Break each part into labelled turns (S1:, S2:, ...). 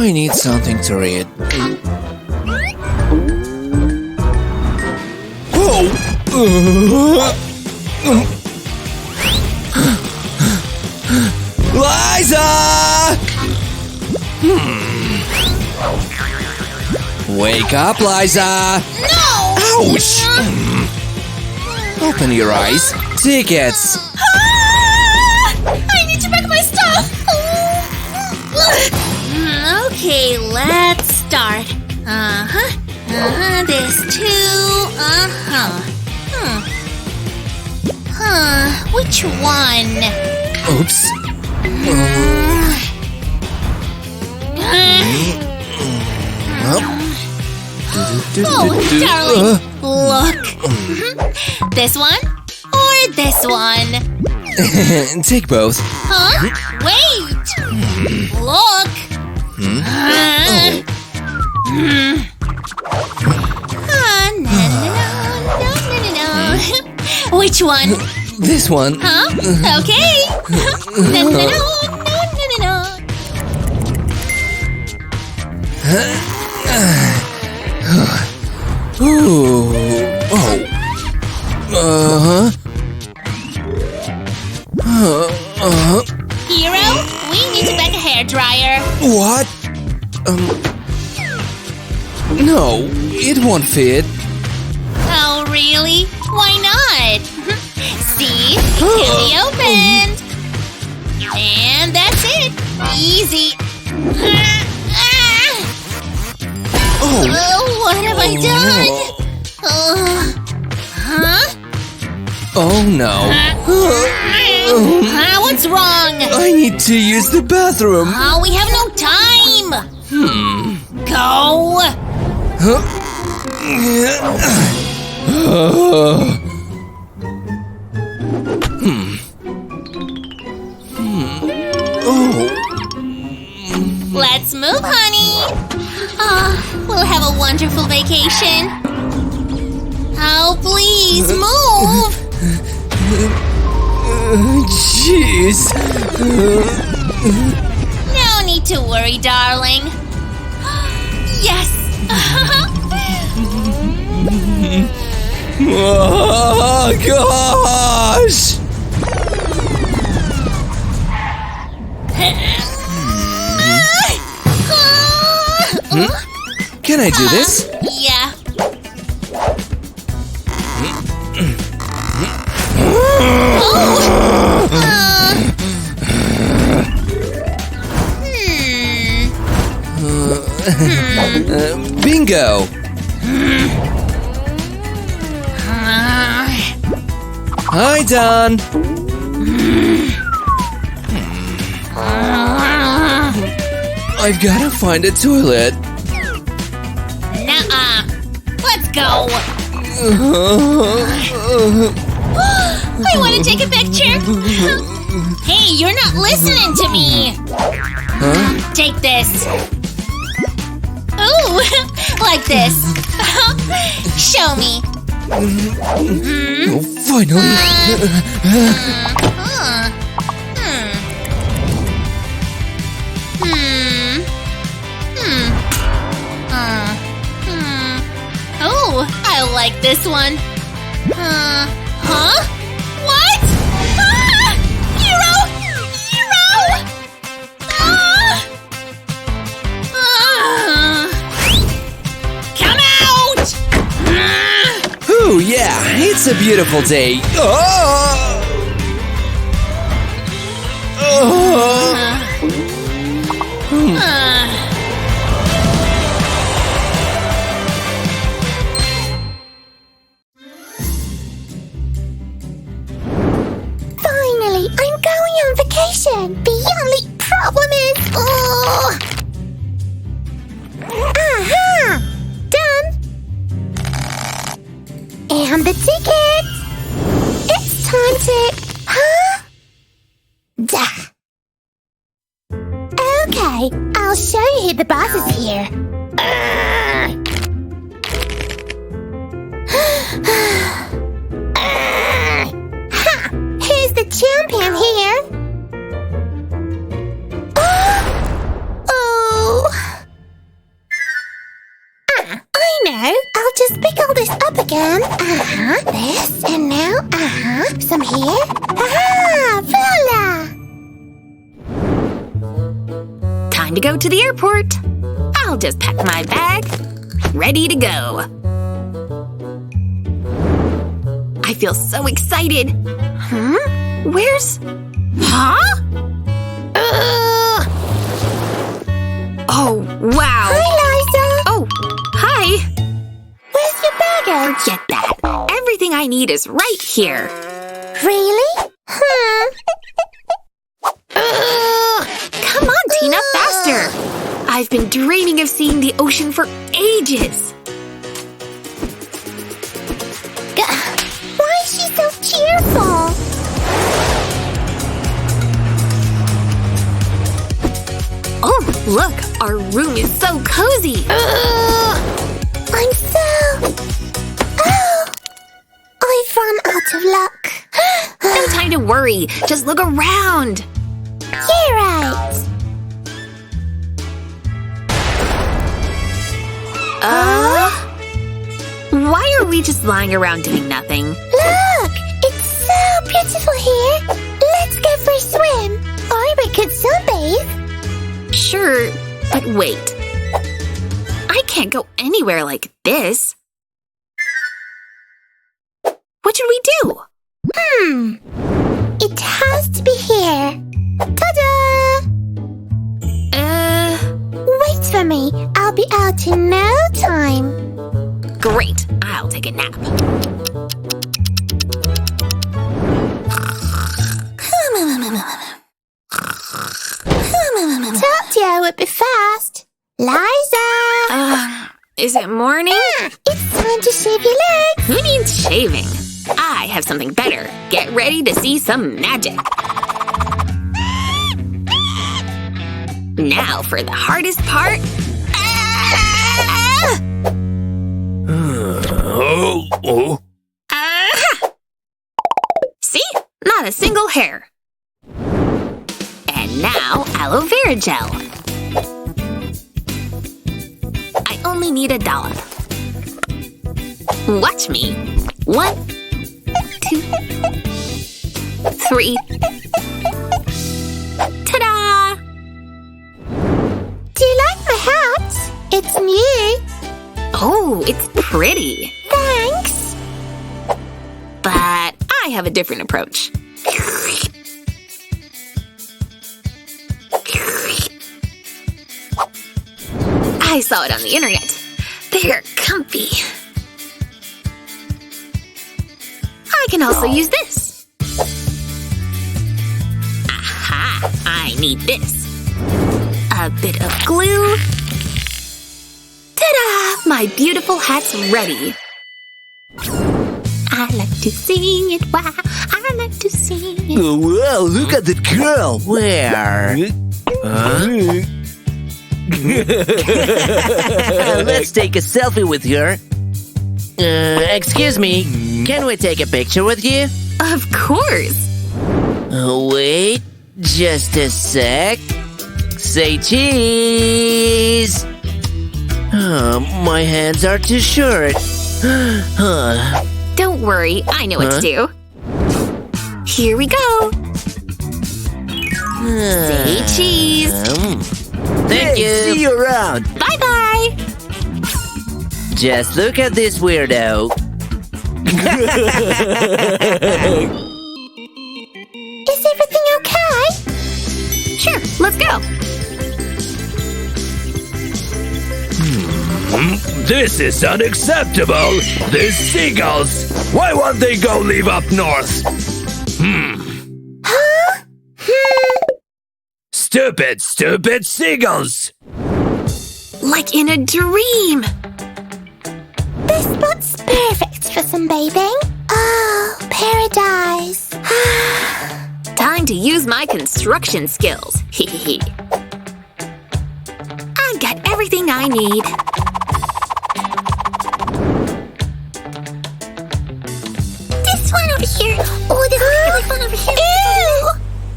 S1: I need something to read. Liza! Wake up, Liza!
S2: No!
S1: Ouch! Open your eyes. Tickets!
S2: I need to pack my stuff! Okay, let's start. This too. Which one?
S1: Oops.
S2: Oh, darling, look. This one or this one?
S1: Take both.
S2: Huh? Wait! Look! No. Which one?
S1: This one.
S2: Huh? Okay. No.
S1: Ooh. Oh.
S2: Hero, we need to pack a hairdryer.
S1: What? No, it won't fit.
S2: Oh, really? Why not? See? It can be opened. And that's it. Easy.
S1: Oh,
S2: What have I done? Huh?
S1: oh no.
S2: What's wrong?
S1: I need to use the bathroom.
S2: Oh, we have no time. Go. Let's move, honey. We'll have a wonderful vacation. Oh, please move.
S1: Jeez.
S2: No need to worry, darling. Yes.
S1: Oh, gosh. Can I do this?
S2: Yeah.
S1: Bingo. Hi, Don. I've gotta find a toilet.
S2: Nuh-uh. Let's go. I want to take a picture. Hey, you're not listening to me.
S1: Huh?
S2: Take this. Ooh, like this. Show me.
S1: Oh, finally.
S2: Oh, I like this one. Huh? What? Hero! Come out!
S1: Ooh, yeah, it's a beautiful day.
S3: Finally, I'm going on vacation. The only problem is... Aha! Done! And the ticket! It's time to... Huh? Duh. Okay, I'll show you the bus is here. Who's the champion here? Oh! I know. I'll just pick all this up again. This, and now, some here. Voila!
S2: Time to go to the airport. I'll just pack my bag. Ready to go. I feel so excited. Where's... Huh? Oh, wow.
S3: Hi, Liza.
S2: Oh, hi.
S3: Where's your baggage?
S2: Forget that. Everything I need is right here.
S3: Really?
S2: Come on, Tina, faster. I've been dreaming of seeing the ocean for ages.
S3: Why is she so cheerful?
S2: Oh, look, our room is so cozy.
S3: I'm so... Oh! I've run out of luck.
S2: No time to worry. Just look around.
S3: You're right.
S2: Why are we just lying around doing nothing?
S3: Look! It's so beautiful here. Let's go for a swim. Or we could sunbathe.
S2: Sure, but wait. I can't go anywhere like this. What should we do?
S3: It has to be here. Ta-da! Wait for me. I'll be out in no time.
S2: Great. I'll take a nap.
S3: Told you I would be fast. Liza!
S2: Is it morning?
S3: It's time to shave your legs.
S2: Who needs shaving? I have something better. Get ready to see some magic. Now for the hardest part. See? Not a single hair. And now aloe vera gel. I only need a dollop. Watch me. 1, 2, 3. Ta-da!
S3: Do you like my hat? It's new.
S2: Oh, it's pretty.
S3: Thanks.
S2: But I have a different approach. I saw it on the internet. They're comfy. I can also use this. Aha! I need this. A bit of glue. Ta-da! My beautiful hat's ready. I like to sing it, why? I like to sing it.
S1: Oh, wow, look at that girl. Where? Let's take a selfie with her. Excuse me, can we take a picture with you?
S2: Of course.
S1: Wait, just a sec. Say cheese. My hands are too short.
S2: Don't worry, I know what to do. Here we go. Say cheese.
S1: Thank you. See you around.
S2: Bye-bye.
S1: Just look at this weirdo.
S3: Is everything okay?
S2: Sure, let's go.
S4: This is unacceptable! These seagulls! Why won't they go live up north? Stupid, stupid seagulls!
S2: Like in a dream.
S3: This spot's perfect for sunbathing. Oh, paradise.
S2: Time to use my construction skills. Hehehe. I I've got everything I need.
S3: This one over here. Oh, this really fun over here. Ew!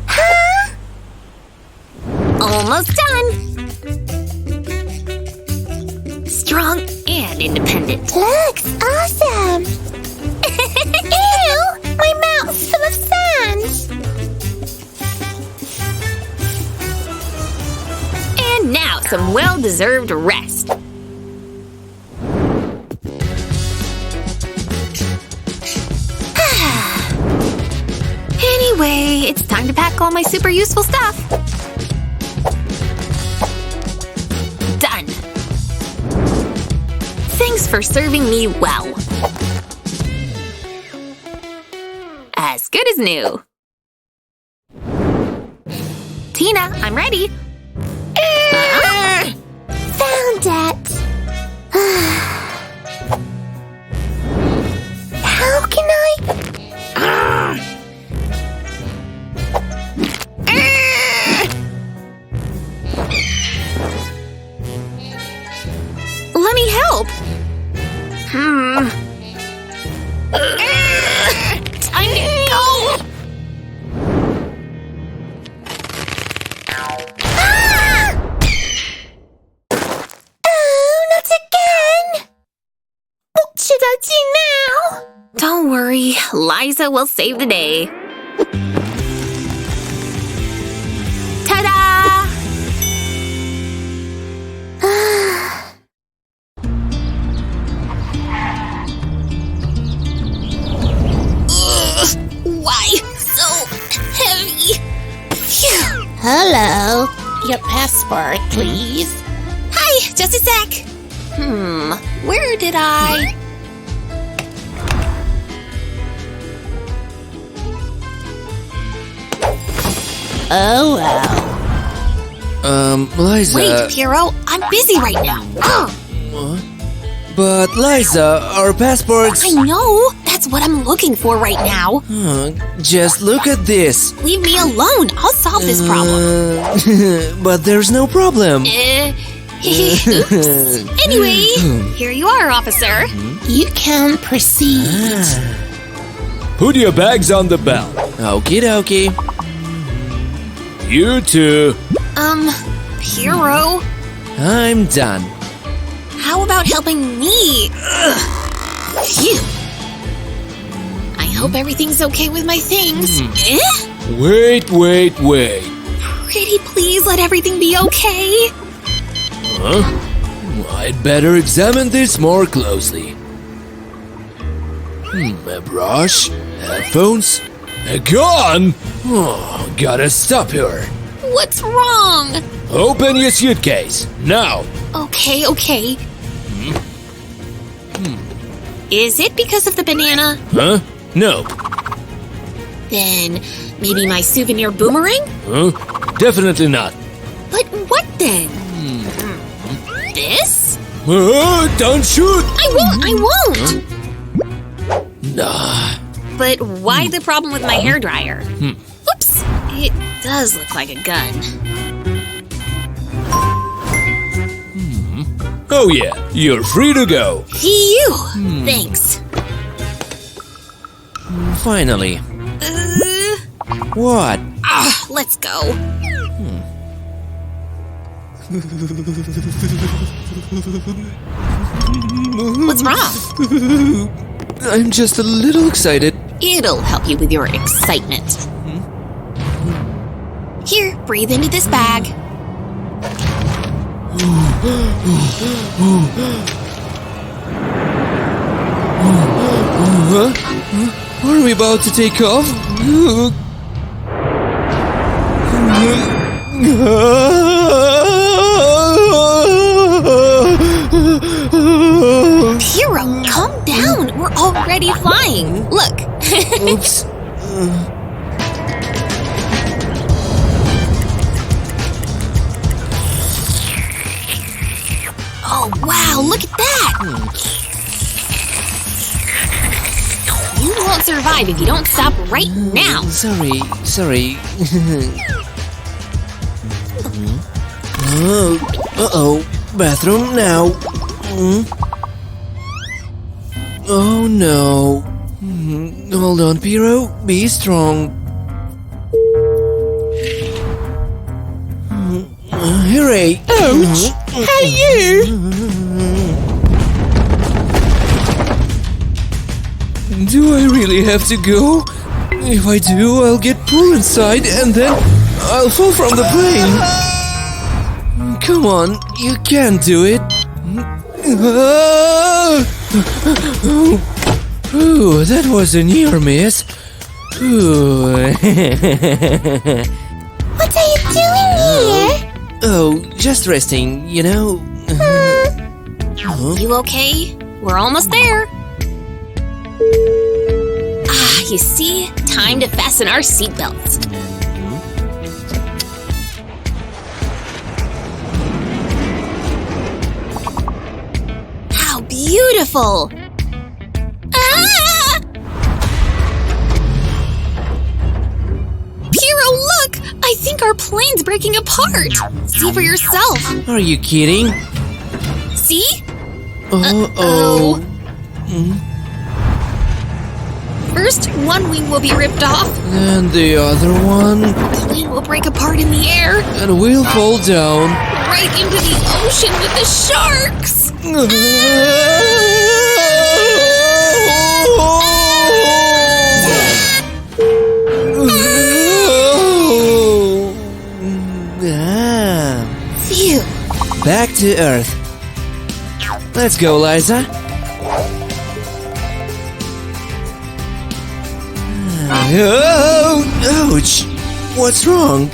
S3: Huh?
S2: Almost done. Strong and independent.
S3: Looks awesome. Ew! My mouth's full of sand.
S2: And now some well-deserved rest. Anyway, it's time to pack all my super useful stuff. Done. Thanks for serving me well. As good as new. Tina, I'm ready.
S3: Found it. How can I?
S2: Let me help. Time to go.
S3: Oh, not again. What should I do now?
S2: Don't worry, Liza will save the day. Ta-da! Why so heavy? Phew.
S3: Hello. Your passport, please.
S2: Hi, just a sec. Where did I?
S3: Oh, well.
S1: Liza.
S2: Wait, Piero, I'm busy right now.
S1: But Liza, our passports.
S2: I know. That's what I'm looking for right now.
S1: Just look at this.
S2: Leave me alone. I'll solve this problem.
S1: But there's no problem.
S2: Oops. Anyway, here you are, officer.
S3: You can proceed.
S4: Put your bags on the belt.
S1: Okie dokie.
S4: You too.
S2: Piero,
S1: I'm done.
S2: how about helping me? Phew. I hope everything's okay with my things.
S4: Wait.
S2: Pretty please let everything be okay.
S4: Huh? I'd better examine this more closely. A brush, headphones, a gun? Oh, gotta stop here.
S2: What's wrong?
S4: Open your suitcase, now.
S2: Okay. Is it because of the banana?
S4: Huh? No.
S2: Then maybe my souvenir boomerang?
S4: Huh? Definitely not.
S2: But what then? This?
S4: Don't shoot!
S2: I won't!
S4: Nah.
S2: But why the problem with my hairdryer? Oops! It does look like a gun.
S4: Oh yeah, you're free to go.
S2: Phew! Thanks.
S1: Finally. What?
S2: Let's go. What's wrong?
S1: I'm just a little excited.
S2: It'll help you with your excitement. Here, breathe into this bag.
S1: Are we about to take off?
S2: Piero, calm down. We're already flying. Look.
S1: Oops.
S2: Oh, wow, look at that. You won't survive if you don't stop right now.
S1: Sorry. Uh-oh. Bathroom now. Oh no. Hold on, Piero. Be strong. Hooray!
S5: Ouch! Hey, you!
S1: Do I really have to go? If I do, I'll get pulled inside and then I'll fall from the plane. Come on, you can do it. Ooh, that was a near miss. Ooh.
S3: What are you doing here?
S1: Oh, just resting, you know.
S2: You okay? We're almost there. Ah, you see? Time to fasten our seatbelts. How beautiful! Ah! Piero, look! I think our plane's breaking apart. See for yourself.
S1: Are you kidding?
S2: See?
S1: Uh-oh.
S2: First, one wing will be ripped off.
S1: And the other one?
S2: The plane will break apart in the air,
S1: And we'll fall down.
S2: right into the ocean with the sharks. Phew.
S1: Back to Earth. Let's go, Liza. Oh, ouch! What's wrong?